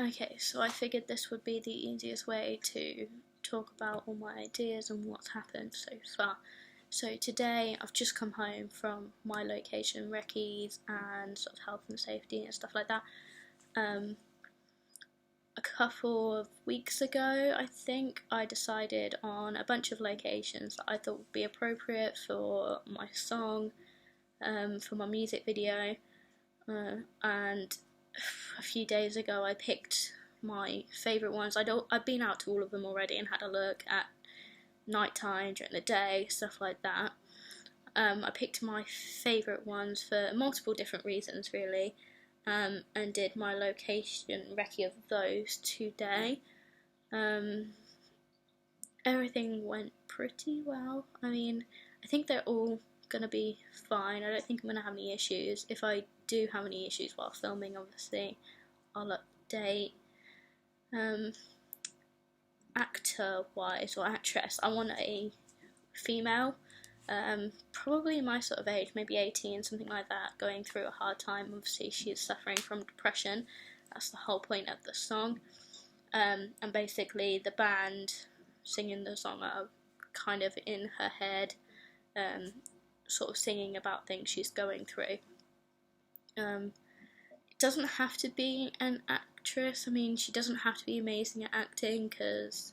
Okay, so I figured this would be the easiest way to talk about all my ideas and what's happened so far. So today I've just come home from my location, Recce, and sort of health and safety and stuff like that. A couple of weeks ago, I think, I decided on a bunch of locations that I thought would be appropriate for my song, for my music video, and a few days ago I picked my favourite ones. I've been out to all of them already and had a look at night time, during the day, stuff like that. I picked my favourite ones for multiple different reasons, really, and did my location recce of those today. Everything went pretty well. I mean, I think they're all gonna be fine. I don't think I'm gonna have any issues. If I do have any issues while filming, obviously I'll update. Actor wise or actress, I want a female, probably my sort of age, maybe 18, something like that, going through a hard time. Obviously she's suffering from depression, that's the whole point of the song. And basically the band singing the song are kind of in her head, sort of singing about things she's going through. It doesn't have to be an actress. I mean, she doesn't have to be amazing at acting because,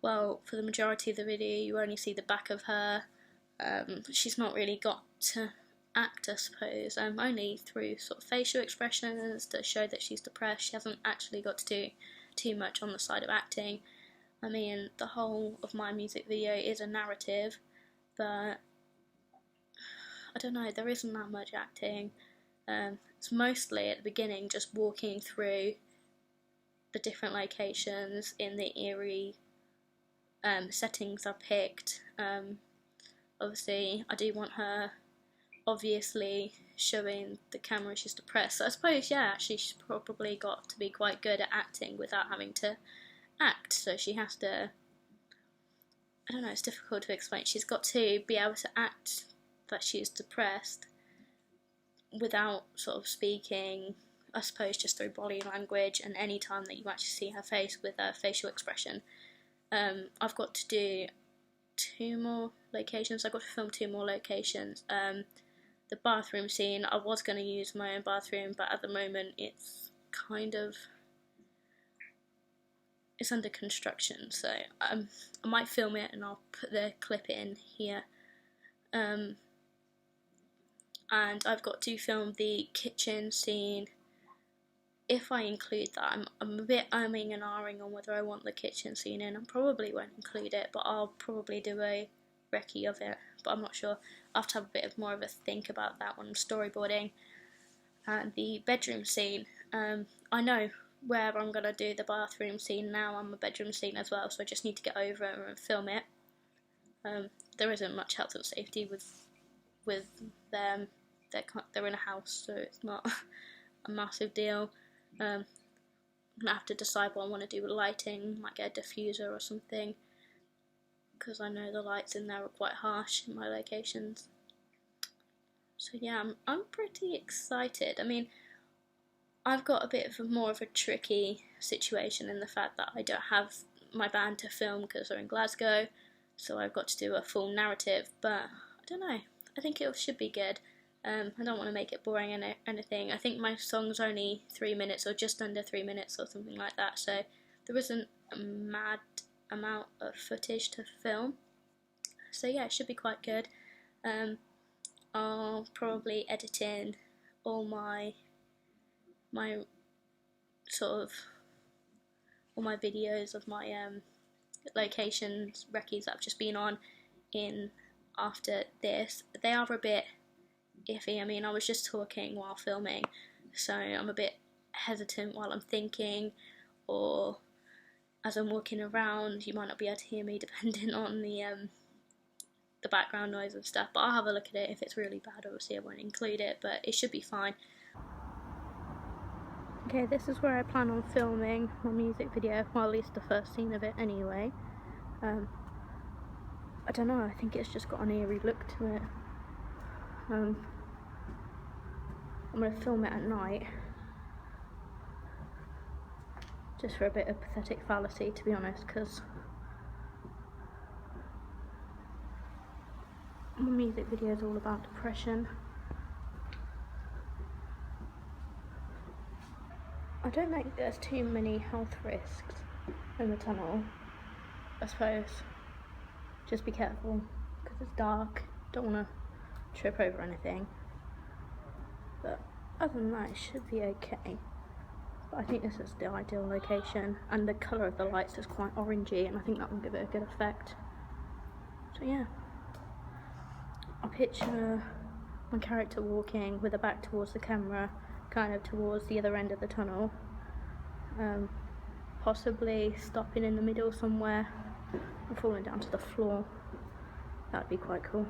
well, for the majority of the video you only see the back of her. She's not really got to act, I suppose, only through sort of facial expressions to show that she's depressed. She hasn't actually got to do too much on the side of acting. I mean, the whole of my music video is a narrative, but I don't know, there isn't that much acting. It's mostly at the beginning just walking through the different locations in the eerie settings I picked. Obviously I do want her obviously showing the camera she's depressed, so I suppose, yeah, she's probably got to be quite good at acting without having to act. So she has to, I don't know, it's difficult to explain. She's got to be able to act that she's depressed without sort of speaking, I suppose, just through body language, and any time that you actually see her face with her facial expression. I've got to do 2 more locations. I've got to film 2 more locations. The bathroom scene, I was going to use my own bathroom, but at the moment it's kind of, it's under construction, so I might film it and I'll put the clip in here. And I've got to film the kitchen scene. If I include that, I'm a bit umming and ahhing on whether I want the kitchen scene in. I probably won't include it, but I'll probably do a recce of it, but I'm not sure. I'll have to have a bit more of a think about that one, storyboarding. And the bedroom scene, I know where I'm going to do the bathroom scene now and the bedroom scene as well, so I just need to get over and film it. There isn't much health and safety with them. They're in a house, so it's not a massive deal. I'm gonna have to decide what I want to do with lighting. Might get a diffuser or something, because I know the lights in there are quite harsh in my locations. So yeah, I'm pretty excited. I mean, I've got a bit of more of a tricky situation in the fact that I don't have my band to film because they're in Glasgow, so I've got to do a full narrative, but I don't know, I think it should be good. I don't want to make it boring and anything. I think my song's only 3 minutes or just under 3 minutes or something like that, so there isn't a mad amount of footage to film. So yeah, it should be quite good. I'll probably edit in all my sort of all my videos of my locations, recce's that I've just been on in after this. They are a bit iffy. I mean, I was just talking while filming, so I'm a bit hesitant while I'm thinking, or as I'm walking around. You might not be able to hear me depending on the background noise and stuff, but I'll have a look at it. If it's really bad, obviously I won't include it, but it should be fine. Okay, this is where I plan on filming my music video, well, at least the first scene of it anyway. I don't know, I think it's just got an eerie look to it. I'm going to film it at night. just for a bit of pathetic fallacy, to be honest, because my music video is all about depression. I don't think there's too many health risks in the tunnel. I suppose just be careful because it's dark, don't want to trip over anything, but other than that it should be okay. But I think this is the ideal location, and the colour of the lights is quite orangey, and I think that will give it a good effect. So yeah, I picture my character walking with her back towards the camera, kind of towards the other end of the tunnel, possibly stopping in the middle somewhere and falling down to the floor. That'd be quite cool.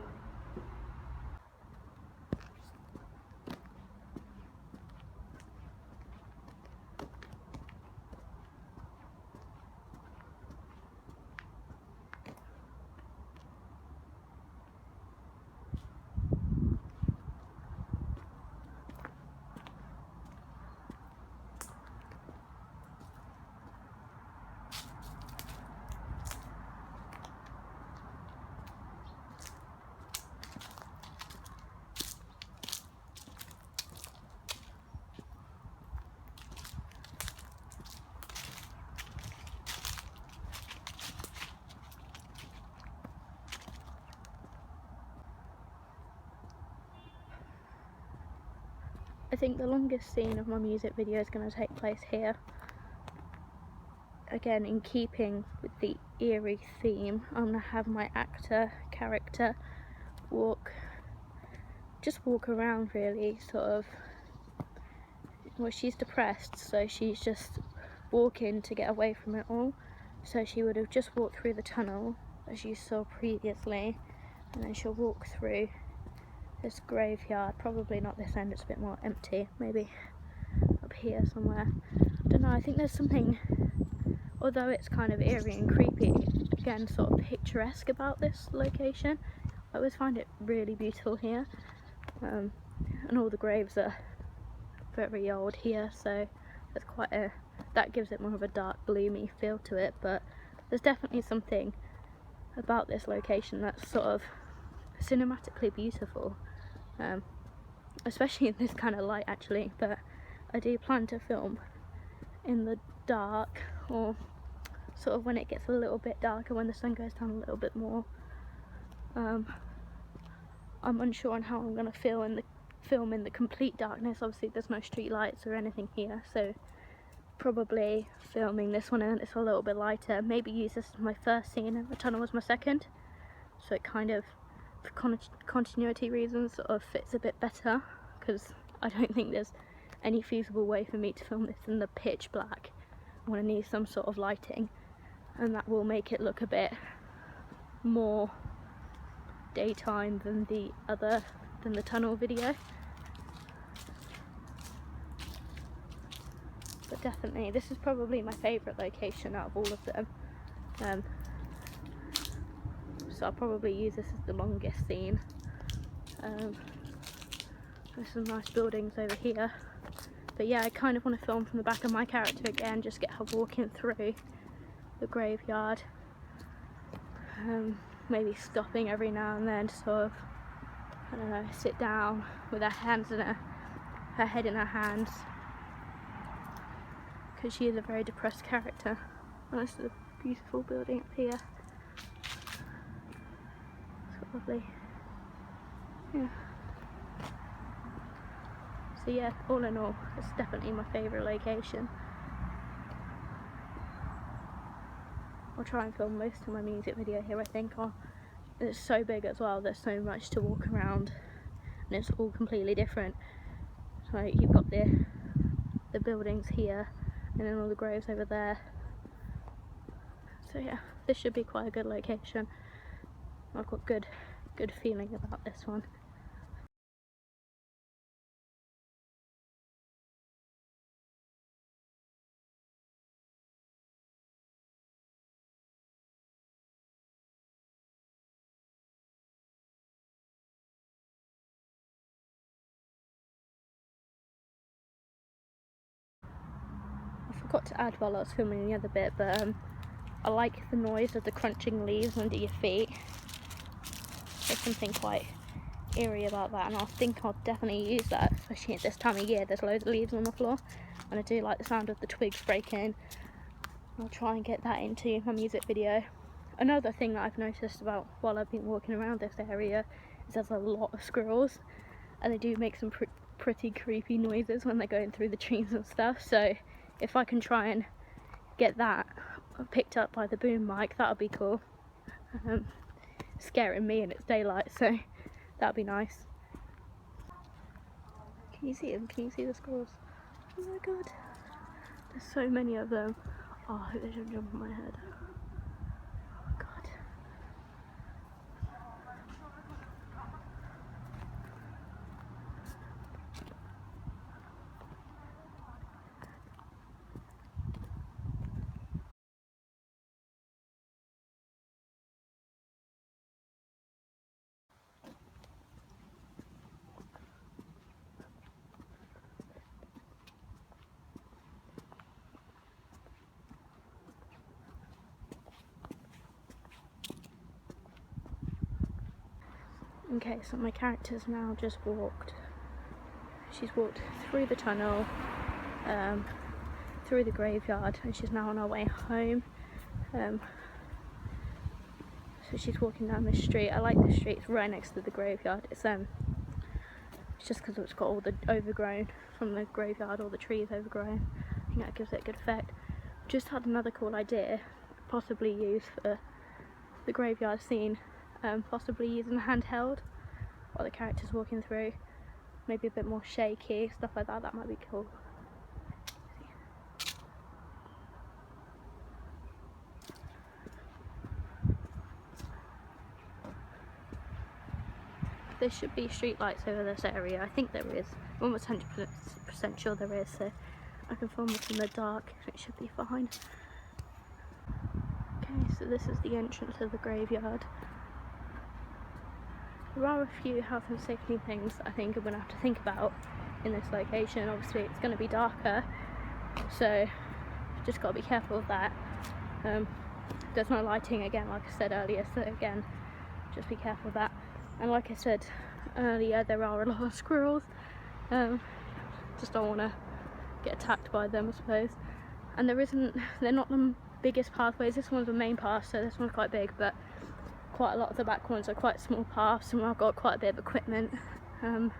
I think the longest scene of my music video is going to take place here. Again, in keeping with the eerie theme, I'm going to have my character just walk around really, sort of. Well, she's depressed, so she's just walking to get away from it all. So she would have just walked through the tunnel, as you saw previously, and then she'll walk through this graveyard. Probably not this end, it's a bit more empty, maybe up here somewhere. I don't know, I think there's something, although it's kind of eerie and creepy, again sort of picturesque about this location. I always find it really beautiful here, and all the graves are very old here, so there's that gives it more of a dark gloomy feel to it. But there's definitely something about this location that's sort of cinematically beautiful, especially in this kind of light actually. But I do plan to film in the dark, or sort of when it gets a little bit darker, when the sun goes down a little bit more. I'm unsure on how I'm going to film in the complete darkness. Obviously there's no street lights or anything here, so probably filming this one and it's a little bit lighter. Maybe use this as my first scene and the tunnel was my second, so it kind of, for continuity reasons, sort of fits a bit better, because I don't think there's any feasible way for me to film this in the pitch black. I'm going to need some sort of lighting, and that will make it look a bit more daytime than the tunnel video. But definitely, this is probably my favourite location out of all of them. So I'll probably use this as the longest scene. There's some nice buildings over here. But yeah, I kind of want to film from the back of my character again, just get her walking through the graveyard. Maybe stopping every now and then to sort of, I don't know, sit down with her hands in her head in her hands, because she is a very depressed character. And this is a beautiful building up here. It's lovely. Yeah. So yeah, all in all, it's definitely my favourite location. I'll try and film most of my music video here, I think. It's so big as well, there's so much to walk around, and it's all completely different. So you've got the buildings here, and then all the graves over there. So yeah, this should be quite a good location. I've got good feeling about this one. I forgot to add while I was filming the other bit, but I like the noise of the crunching leaves under your feet. There's something quite eerie about that, and I think I'll definitely use that, especially at this time of year. There's loads of leaves on the floor, and I do like the sound of the twigs breaking. I'll try and get that into my music video. Another thing that I've noticed about while I've been walking around this area is there's a lot of squirrels, and they do make some pretty creepy noises when they're going through the trees and stuff. So if I can try and get that picked up by the boom mic, that'll be cool. Scaring me and it's daylight, so that'd be nice. Can you see them? Can you see the squirrels? Oh my god, there's so many of them. Oh, I hope they don't jump on my head. Oh god. Okay, so my character's now just walked. She's walked through the tunnel, through the graveyard, and she's now on her way home. So she's walking down the street. I like the street, it's right next to the graveyard. It's just because it's got all the overgrown from the graveyard, all the trees overgrown. I think that gives it a good effect. Just had another cool idea, possibly use for the graveyard scene. Possibly using a handheld while the character's walking through. Maybe a bit more shaky, stuff like that. That might be cool. There should be street lights over this area. I think there is. I'm almost 100% sure there is, so I can film it in the dark and it should be fine. Okay, so this is the entrance of the graveyard. There are a few health and safety things I think I'm going to have to think about in this location. Obviously it's going to be darker, so just got to be careful of that. There's no lighting again, like I said earlier, so again, just be careful of that. And like I said earlier, there are a lot of squirrels. Just don't want to get attacked by them, I suppose. And they're not the biggest pathways. This one's the main path, so this one's quite big, but quite a lot of the back ones are quite small paths, and I've got quite a bit of equipment to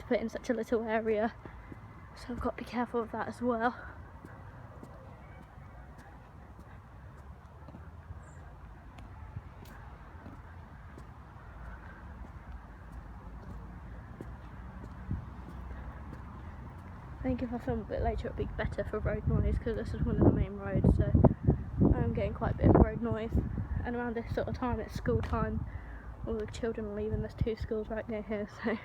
put in such a little area, so I've got to be careful of that as well. I think if I film a bit later it'll be better for road noise, because this is one of the main roads, so I'm getting quite a bit of road noise. And around this sort of time, it's school time, all the children are leaving. There's 2 schools right near here, so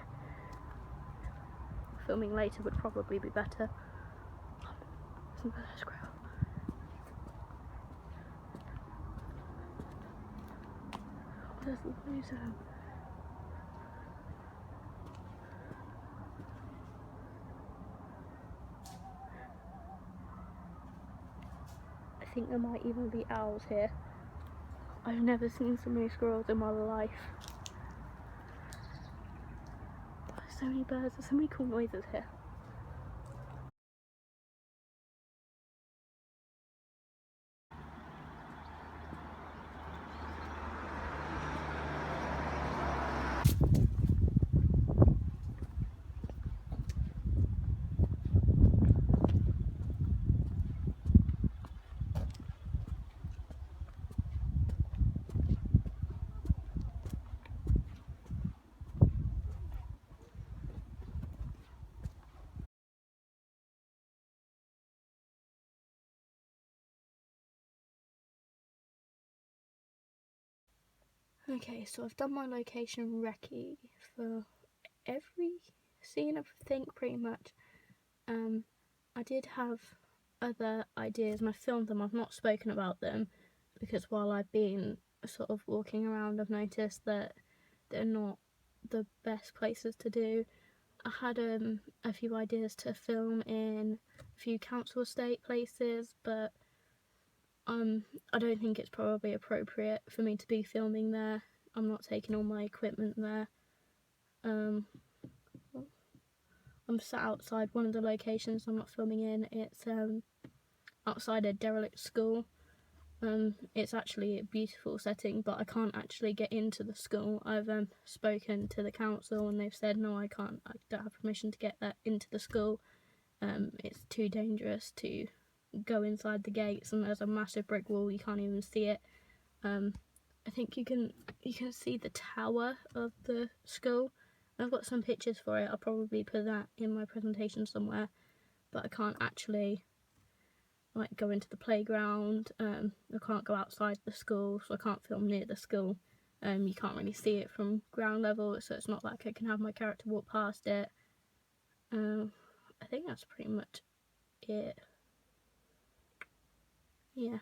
filming later would probably be better. There's another squirrel. There's loads of them. I think there might even be owls here. I've never seen so many squirrels in my life. There's so many birds, there's so many cool noises here. Okay, so I've done my location recce for every scene, I think, pretty much. I did have other ideas and I filmed them. I've not spoken about them because while I've been sort of walking around, I've noticed that they're not the best places to do. I had a few ideas to film in a few council estate places, but I don't think it's probably appropriate for me to be filming there. I'm not taking all my equipment there. I'm sat outside one of the locations I'm not filming in. It's outside a derelict school. It's actually a beautiful setting, but I can't actually get into the school. I've spoken to the council and they've said no, I can't. I don't have permission to get that into the school. It's too dangerous to go inside the gates, and there's a massive brick wall. You can't even see it. I think you can see the tower of the school. I've got some pictures for it. I'll probably put that in my presentation somewhere, but I can't actually like go into the playground. I can't go outside the school, so I can't film near the school. You can't really see it from ground level, so it's not like I can have my character walk past it. I think that's pretty much it. Yeah.